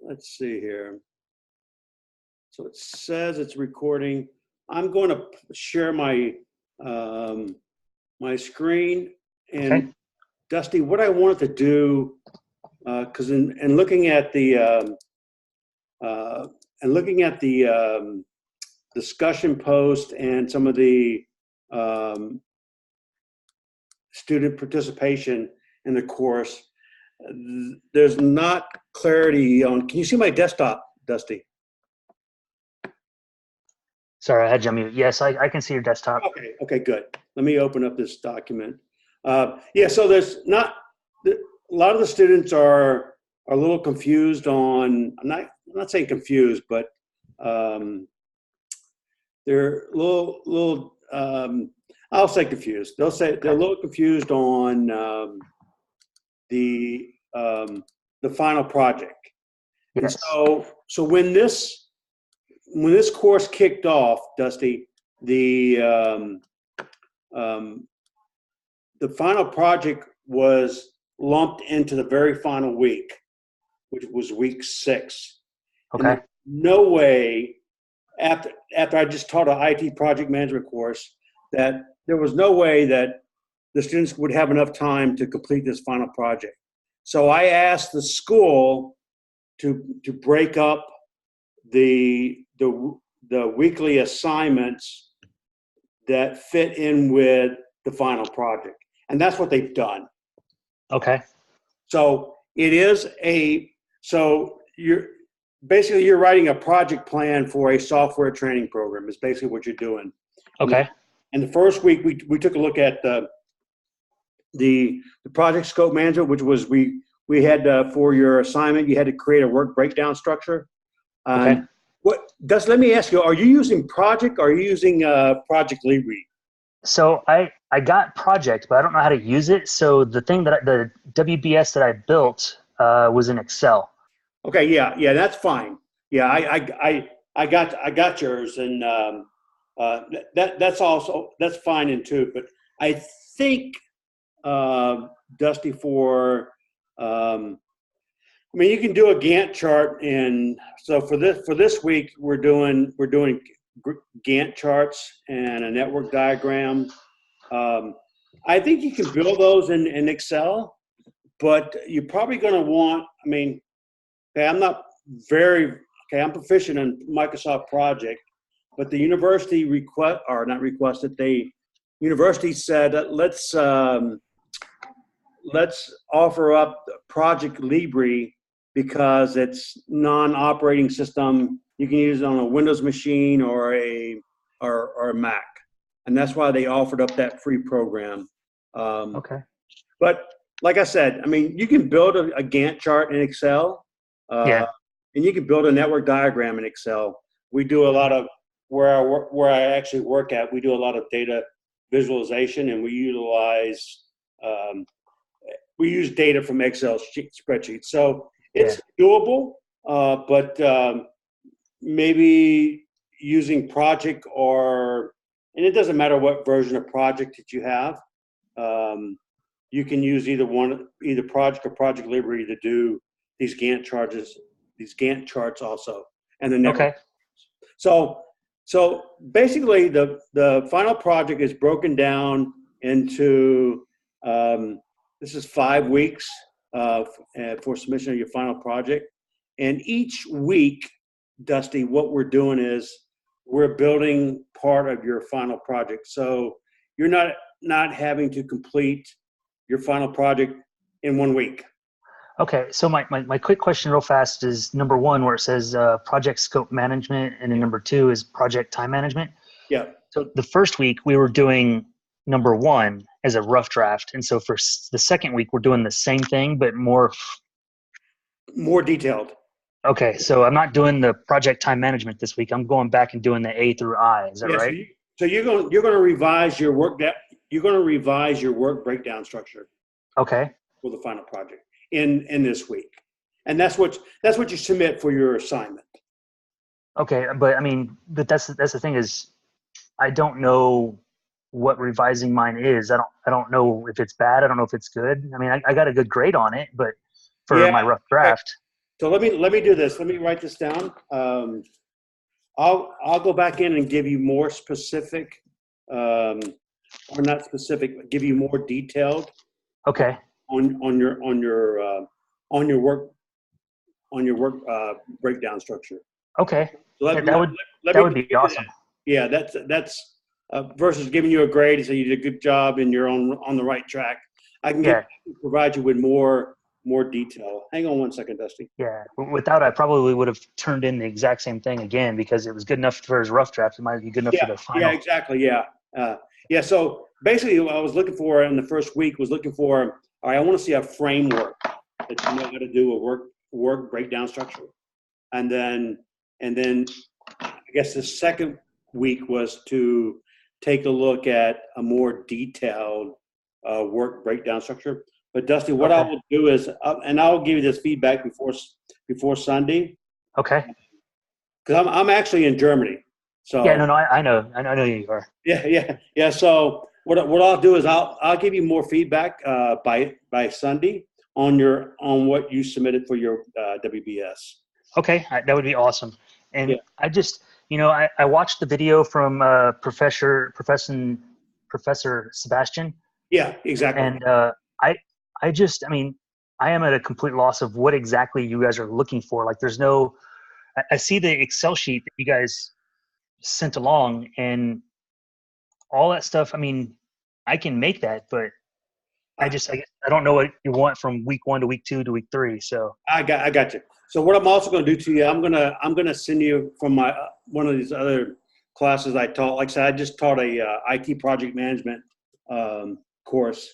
let's see here. So it says it's recording. I'm going to share my my screen. Okay. And Dusty, what I wanted to do, because in looking at the discussion post and some of the student participation in the course, there's not clarity on. Can you see my desktop, Dusty? Sorry, I had you on mute. Yes, I can see your desktop. Okay, good. Let me open up this document. Yeah, so there's not, a lot of the students are a little confused on, I'm not saying confused, but they're a little I'll say confused. They'll say they're a little confused on the final project. Yes. And so when this course kicked off, Dusty, the final project was lumped into the very final week, which was week 6. Okay. And no way, after I just taught an IT project management course, that there was no way that the students would have enough time to complete this final project. So I asked the school to break up the weekly assignments that fit in with the final project. And that's what they've done. Okay. So you're writing a project plan for a software training program is basically what you're doing. Okay. And the first week we took a look at the project scope management, which was we had for your assignment, you had to create a work breakdown structure. Okay. Let me ask you, are you using Project or are you using Project Libre? So I got Project, but I don't know how to use it. So the thing the WBS that I built was in Excel. Okay, yeah, that's fine. Yeah, I got yours, and that's fine in too. But I think Dusty, you can do a Gantt chart, and so for this week we're doing Gantt charts and a network diagram. I think you can build those in Excel, but you're probably going to want. I'm proficient in Microsoft Project, but the university university said that let's offer up Project Libre because it's non-operating system. You can use it on a Windows machine or a Mac, and that's why they offered up that free program. Okay. But like I said, you can build a Gantt chart in Excel. Yeah. And you can build a network diagram in Excel. We do a lot of where I actually work at. We do a lot of data visualization, and we use data from Excel spreadsheets. So it's doable, but maybe using Project and it doesn't matter what version of Project that you have. You can use either Project or Project Libre to do these Gantt charts also, and the network. Okay. So basically, the final project is broken down into this is 5 weeks for submission of your final project, and each week, Dusty, what we're doing is we're building part of your final project. So you're not having to complete your final project in 1 week. Okay, so my quick question real fast is number 1 where it says project scope management, and then number 2 is project time management. Yeah. So the first week we were doing number 1 as a rough draft, and so for the second week we're doing the same thing but more detailed. Okay, so I'm not doing the project time management this week. I'm going back and doing the A through I. Is that right? So you're going to revise your work breakdown structure. Okay. For the final project in this week, and that's what you submit for your assignment. Okay, but that's the thing is, I don't know what revising mine is. I don't know if it's bad. I don't know if it's good. I got a good grade on it, but for my rough draft. So let me do this. Let me write this down. I'll go back in and give you more specific, or not specific, but give you more detailed Okay. on your work breakdown structure. Okay. So Yeah, let that me would do be awesome. that. Yeah, that's versus giving you a grade and say you did a good job and you're on the right track. I can Yeah. provide you with more detail. Hang on one second, Dusty. Yeah. Without, I probably would have turned in the exact same thing again because it was good enough for his rough draft. It might be good enough for the Yeah, final. exactly. Yeah. Yeah. So basically what I was looking for in the first week was looking for, all right, I want to see a framework that you know how to do a work breakdown structure. And then I guess the second week was to take a look at a more detailed work breakdown structure. But Dusty, what I Okay. will do is, and I'll give you this feedback before Sunday, Okay. because I'm actually in Germany. Yeah. So No. I know you are. yeah. So what I'll do is I'll give you more feedback by Sunday on what you submitted for your WBS. Okay. That would be awesome. Yeah. And I just, I watched the video from Professor Sebastian, Yeah. Exactly. and I, I mean, I am at a complete loss of what exactly you guys are looking for. Like, there's no. I see the Excel sheet that you guys sent along, and all that stuff. I mean, I can make that, but I guess I don't know what you want from week 1 to week 2 to week 3. So I got you. So what I'm also going to do to you, I'm gonna send you from my one of these other classes I taught. Like I said, I just taught a IT project management course.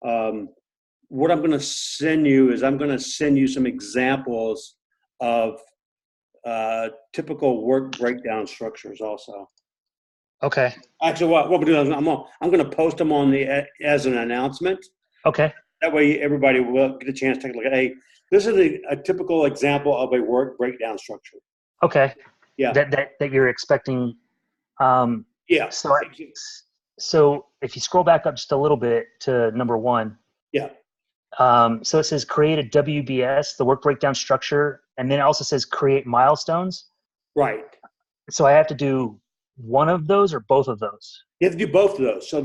Um, what I'm going to send you is I'm going to send you some examples of typical work breakdown structures. Also, okay, actually, what we're doing is I'm going to post them on the as an announcement. okay, That way, everybody will get a chance to take a look at. Hey, this is a typical example of a work breakdown structure. okay. Yeah, That you're expecting. Um, yeah, so so if you scroll back up just a little bit to number 1, yeah. so it says create a WBS, the work breakdown structure, and then it also says create milestones. Right. So I have to do one of those or both of those. You have to do both of those. So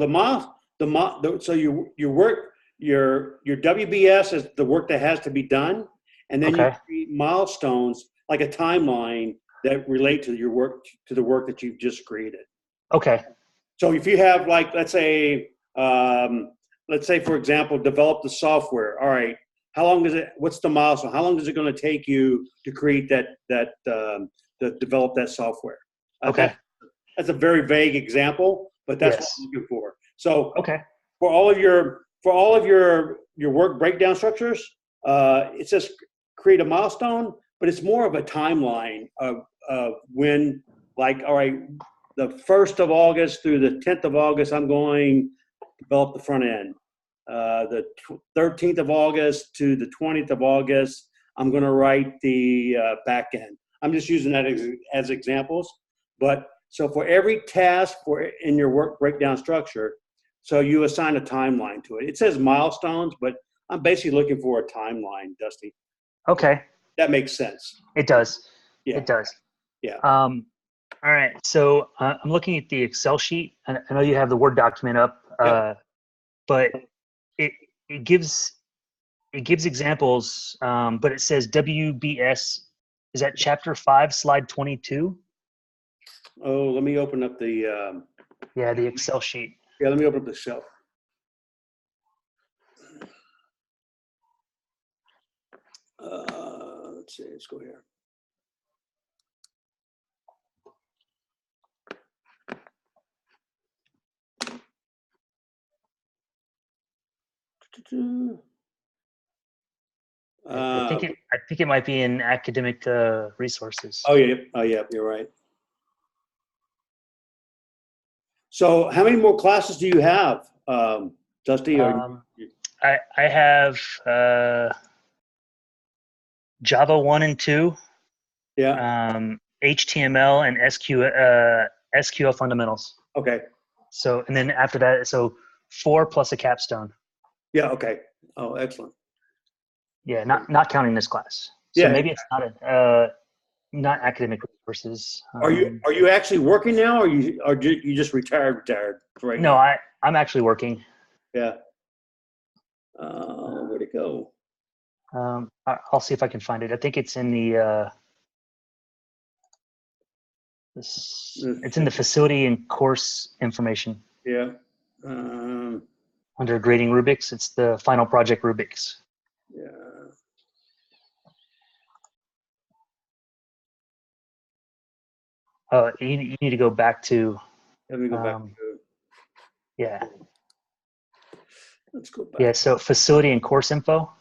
so your work, your WBS is the work that has to be done, and then you Okay. create milestones like a timeline that relate to your work to the work that you've just created. Okay. So if you have like let's say for example, develop the software. All right, how long is it? What's the milestone? How long is it going to take you to create to develop that software? Okay. That's a very vague example, but that's what Yes. I'm looking for. So Okay. for all of your work breakdown structures, it says create a milestone, but it's more of a timeline of when, like, all right, the 1st of August through the 10th of August, I'm going to develop the front end. The 13th of August to the 20th of August, I'm going to write the back end. I'm just using that as examples, but so for every task in your work breakdown structure, so you assign a timeline to it. It says milestones, but I'm basically looking for a timeline, Dusty. Okay. That makes sense. It does. Yeah. It does. Yeah. All right. So I'm looking at the Excel sheet. I know you have the Word document up, Yep. but it it gives examples, but it says WBS. Is that chapter 5, slide 22? Oh, let me open up Yeah, the Excel sheet. yeah, let me open up the shelf. Let's see, let's go here. I think it might be in academic resources. Oh yeah, you're right. So how many more classes do you have, Dusty? I have Java 1 and 2, Yeah. HTML and SQL fundamentals. Okay. So, and then after that, so 4 plus a capstone. Yeah. Okay. Oh, excellent. Yeah, not counting this class. So Yeah. maybe it's not academic courses. Are you actually working now, or you just retired for right No, now? I'm actually working. Yeah. Where'd it go? I'll see if I can find it. I think it's in the it's in the facility and course information Yeah. Um, under grading rubrics. It's the final project rubrics. yeah. You need to go back to Let me go back to. yeah. Let's go Yeah, back. so facility and course info.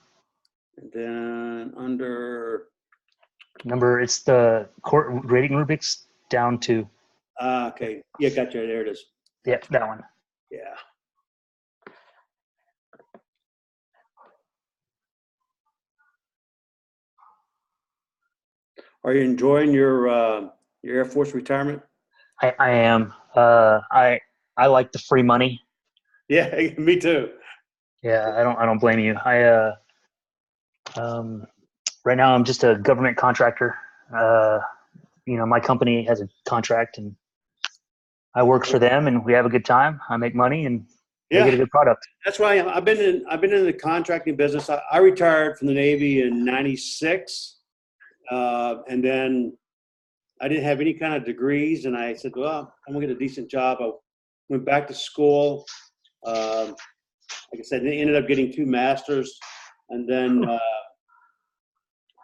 And then under. It's the grading rubrics down to Okay. Yeah, gotcha. There it is. yeah, that one. Yeah. Are you enjoying your Air Force retirement? I am. I like the free money. Yeah, me too. Yeah, I don't blame you. Right now I'm just a government contractor. My company has a contract and I work for them and we have a good time. I make money and they get Yeah, a good product. that's why I've been in the contracting business. I retired from the Navy in '96, and then I didn't have any kind of degrees, and I said, well, I'm gonna get a decent job. I went back to school. Um, like I said, they ended up getting 2 masters, and then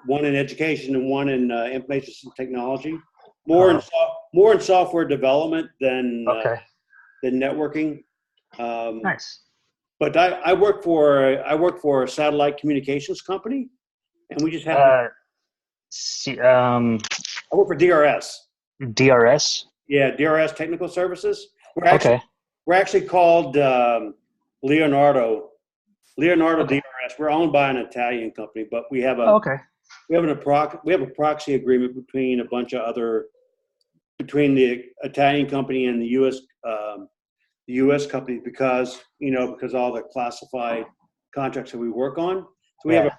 one in education and one in information technology. More in Oh, more in software development okay. than networking. Um, Nice. but I work for a satellite communications company, and we just have. Uh, see, um, I work for DRS. DRS. Yeah, DRS Technical Services. Okay. We're actually called Leonardo Okay. DRS. We're owned by an Italian company, but Oh, okay. we have a proxy agreement between a bunch of other between the Italian company and the U.S. company because all the classified contracts that we work on. So Yeah.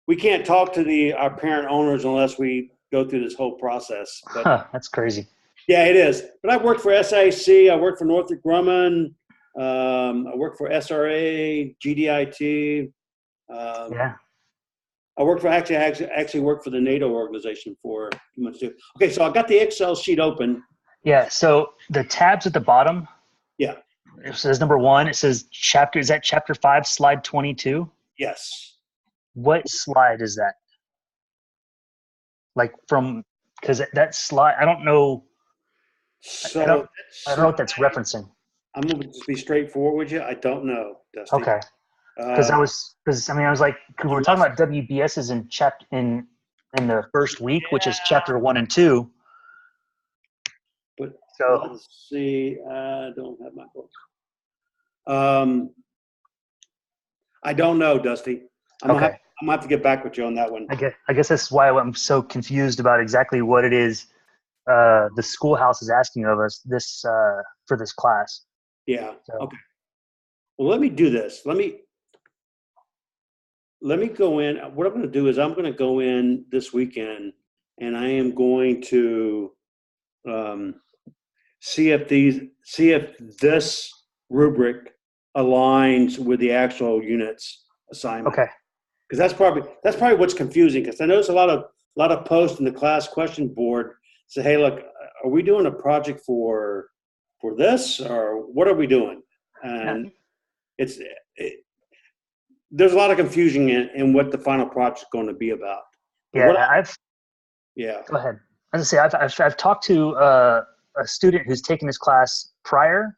we can't talk to our parent owners unless we go through this whole process. But Huh, that's crazy. yeah, it is. But I've worked for SIC. I worked for Northrop Grumman. I worked for SRA, GDIT. Um, Yeah. I actually worked for the NATO organization for a few months too. Okay, so I got the Excel sheet open. Yeah. So the tabs at the bottom, Yeah. it says number 1, it says is that chapter 5, slide 22? Yes. What slide is that? Like because that slide, I don't know. I So don't, I don't know what that's referencing. I'm going to just be straightforward with you. I don't know, Dusty. Okay. Uh, I was like, cause we're talking about WBSs in the first week, which is chapter 1 and 2. but So let's see. I don't have my book. Um, I don't know, Dusty. okay. I'm gonna have to get back with you on that one. I guess that's why I'm so confused about exactly what it is the schoolhouse is asking of us for this class. Yeah. So Okay. Well, let me do this. Let me go in. What I'm going to do is I'm going to go in this weekend, and I am going to um, see if this rubric aligns with the actual units assignment. okay. Because that's probably what's confusing. Because I notice a lot of posts in the class question board say, "Hey, look, are we doing a project for this, or what are we doing?" Yeah. And there's a lot of confusion in what the final project is going to be about. But Yeah. yeah, Go ahead. As I say, I've talked to a student who's taken this class prior,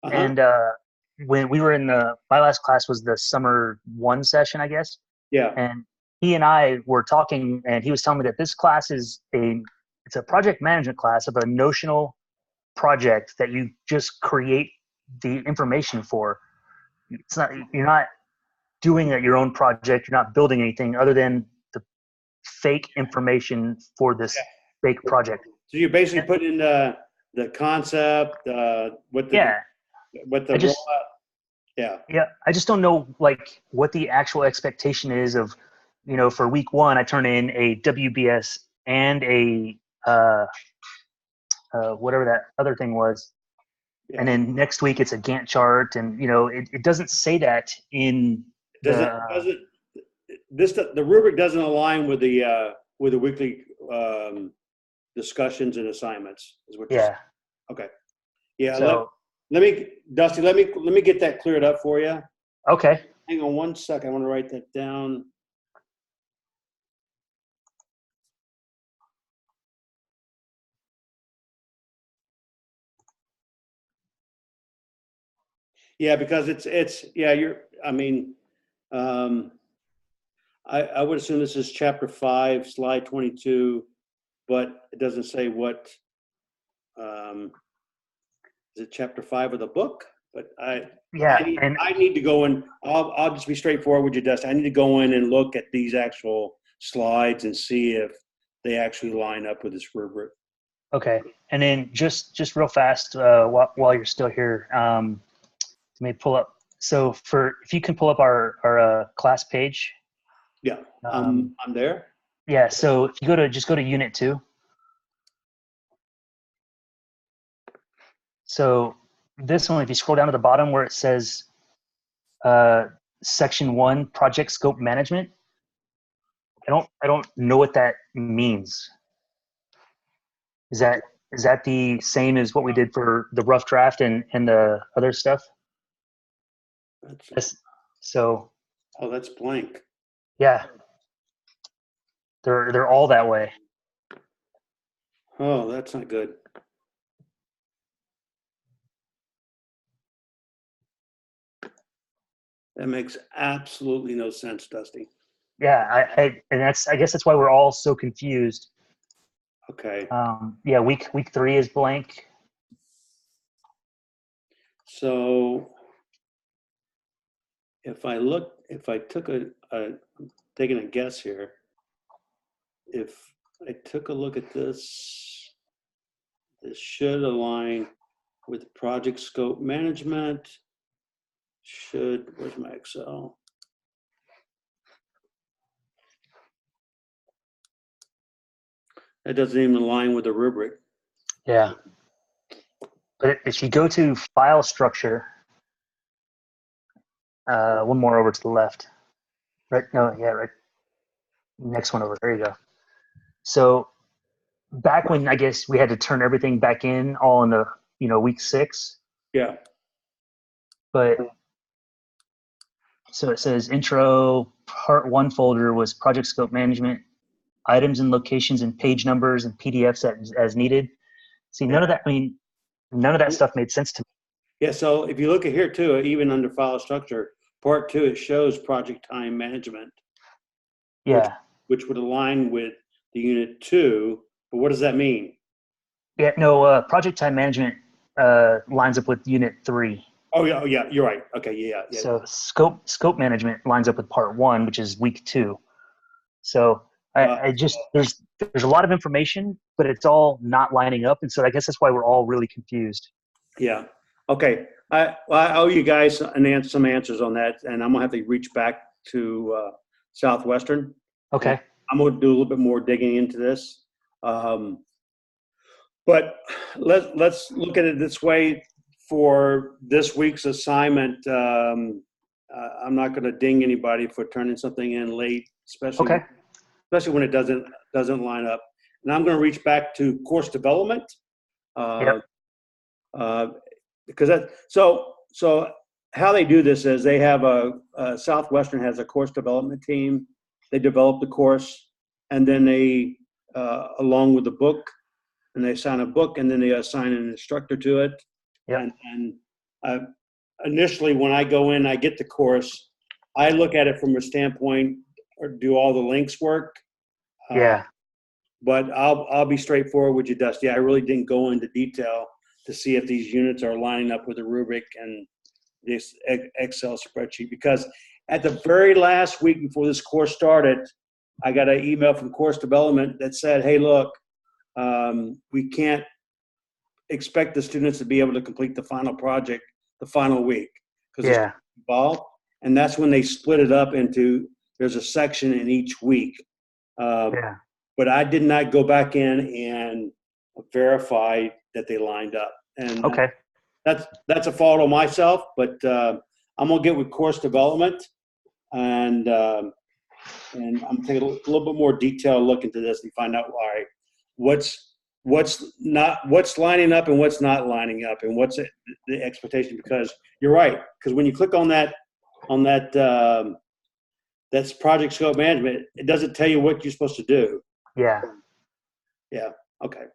uh-huh, and when we were in my last class was the summer 1 session, I guess. yeah, And he and I were talking, and he was telling me that this class it's a project management class of a notional project that you just create the information for. You're not doing your own project. You're not building anything other than the fake information for this fake project. so you're basically putting in the concept, Yeah, what the I just rollout. Yeah, yeah, I just don't know like what the actual expectation is of for week one, I turn in a WBS and a whatever that other thing was. Yeah. And then next week it's a Gantt chart, and it doesn't say that in Doesn't the rubric doesn't align with the weekly discussions and assignments, is what you're saying. yeah. Okay. Yeah. So Let me, Dusty. Let me get that cleared up for you. okay. Hang on one second. I want to write that down. Yeah, because I mean, I would assume this is chapter 5, slide 22, but it doesn't say what, is it chapter 5 of the book? But Yeah, and I need to go in, I'll just be straightforward with you, Dustin. I need to go in and look at these actual slides and see if they actually line up with this rubric. okay, and then just real fast, while you're still here, let me pull up. So if you can pull up our class page. Yeah, Um, I'm there. yeah. So if you just go to Unit 2. So this one, if you scroll down to the bottom where it says Section 1, Project Scope Management, I don't know what that means. Is that the same as what we did for the rough draft and the other stuff? So That's blank. yeah, they're all that way. Oh, that's not good. That makes absolutely no sense, Dusty. Yeah, I guess that's why we're all so confused. Okay. Yeah, week 3 is blank. So if I took taking a guess here, if I took a look at this should align with project scope management. Where's my Excel? That doesn't even align with the rubric. Yeah. But if you go to file structure, one more over to the left. Right? No, yeah, right. Next one over. There you go. So back when I guess we had to turn everything back in all in the week 6. Yeah. But so it says intro part 1 folder was project scope management, items and locations and page numbers and PDFs as needed. See, none of that stuff made sense to me. Yeah, so if you look at here too, even under file structure, part 2, it shows project time management. Yeah. Which would align with the unit 2, but what does that mean? Yeah, no, project time management lines up with unit 3. Oh yeah, you're right. Okay, yeah. So scope management lines up with part 1, which is week 2. So I just there's a lot of information, but it's all not lining up, and so I guess that's why we're all really confused. Yeah. Okay. I owe you guys some answers on that, and I'm gonna have to reach back to Southwestern. Okay. I'm gonna do a little bit more digging into this. But let's look at it this way. For this week's assignment, I'm not going to ding anybody for turning something in late, especially when it doesn't line up. And I'm going to reach back to course development, Yep. because so how they do this is they have Southwestern has a course development team. They develop the course, and then they along with the book. And they assign a book, and then they assign an instructor to it. Yep. And initially, when I go in, I get the course. I look at it from a standpoint, or do all the links work? Yeah. But I'll be straightforward with you, Dusty. I really didn't go into detail to see if these units are lining up with the rubric and this Excel spreadsheet, because at the very last week before this course started, I got an email from course development that said, "Hey, look. We can't expect the students to be able to complete the final project the final week because it's involved." And that's when they split it up into there's a section in each week. Yeah. But I did not go back in and verify that they lined up. And Okay. that's a fault on myself, but I'm gonna get with course development and I'm taking a little bit more detailed look into this and find out what's lining up and what's not lining up and what's the expectation. Because you're right. Because when you click on that's project scope management, it doesn't tell you what you're supposed to do. Yeah. Yeah. Okay.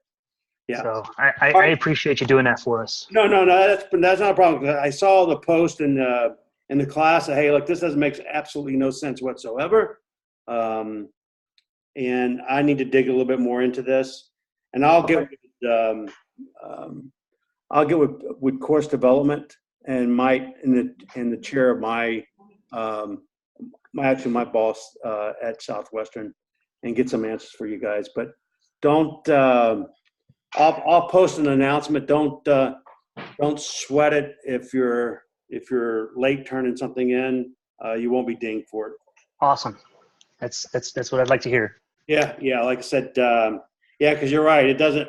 Yeah. So I appreciate you doing that for us. No. That's not a problem. I saw the post in the class. Hey, look, this doesn't make absolutely no sense whatsoever. And I need to dig a little bit more into this. And I'll get with course development and in the chair of my my boss at Southwestern, and get some answers for you guys. But don't. I'll post an announcement. Don't sweat it if you're late turning something in. You won't be dinged for it. Awesome. That's what I'd like to hear. Yeah. Like I said, because you're right. It doesn't.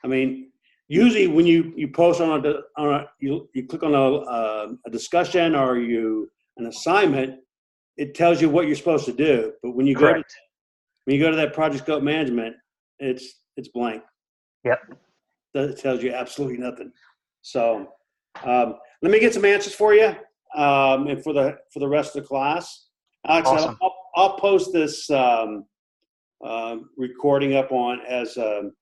I mean, usually when you post you click on a discussion or an assignment, it tells you what you're supposed to do. But when you go to that project scope management, it's blank. Yep. It tells you absolutely nothing. So let me get some answers for you, and for the rest of the class. Alex, awesome. I'll post this recording up on as a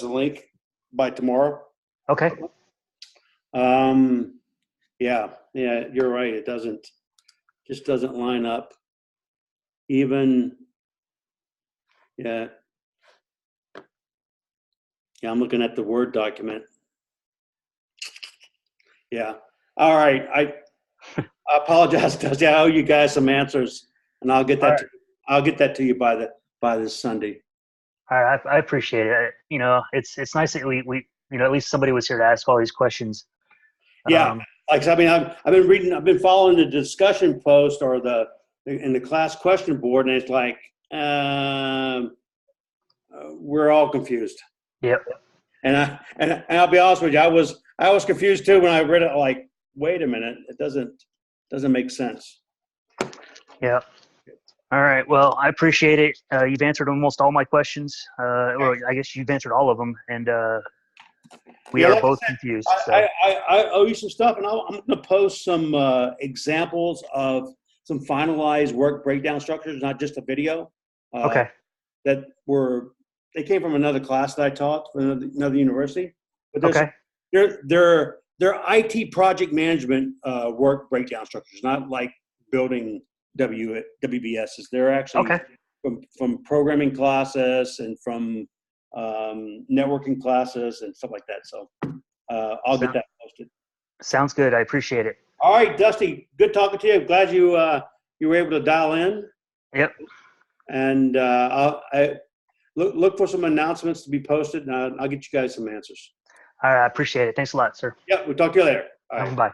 link by tomorrow. Okay. Yeah, you're right. It just doesn't line up. Even, yeah. Yeah, I'm looking at the Word document. Yeah. All right. I apologize, Dusty. I owe you guys some answers, and I'll get that. I'll get that to you by this Sunday. All right. I appreciate it. It's nice that we at least somebody was here to ask all these questions. Yeah. Like I mean, I've been following the discussion post or in the class question board, and it's like we're all confused. Yep. And I'll be honest with you, I was confused too when I read it. Like, wait a minute, it doesn't make sense. Yeah. All right. Well, I appreciate it. You've answered almost all my questions. Well, I guess you've answered all of them, and we are both confused. So. I owe you some stuff, and I'm going to post some examples of some finalized work breakdown structures, not just a video. Okay. They came from another class that I taught for another university. But okay. They're IT project management work breakdown structures, not like building WBSs. They're actually from programming classes and from networking classes and stuff like that. So I'll get that posted. Sounds good. I appreciate it. All right, Dusty. Good talking to you. I'm glad you were able to dial in. Yep. And I look for some announcements to be posted, and I'll get you guys some answers. All right. I appreciate it. Thanks a lot, sir. Yeah, we'll talk to you later. All right. Bye.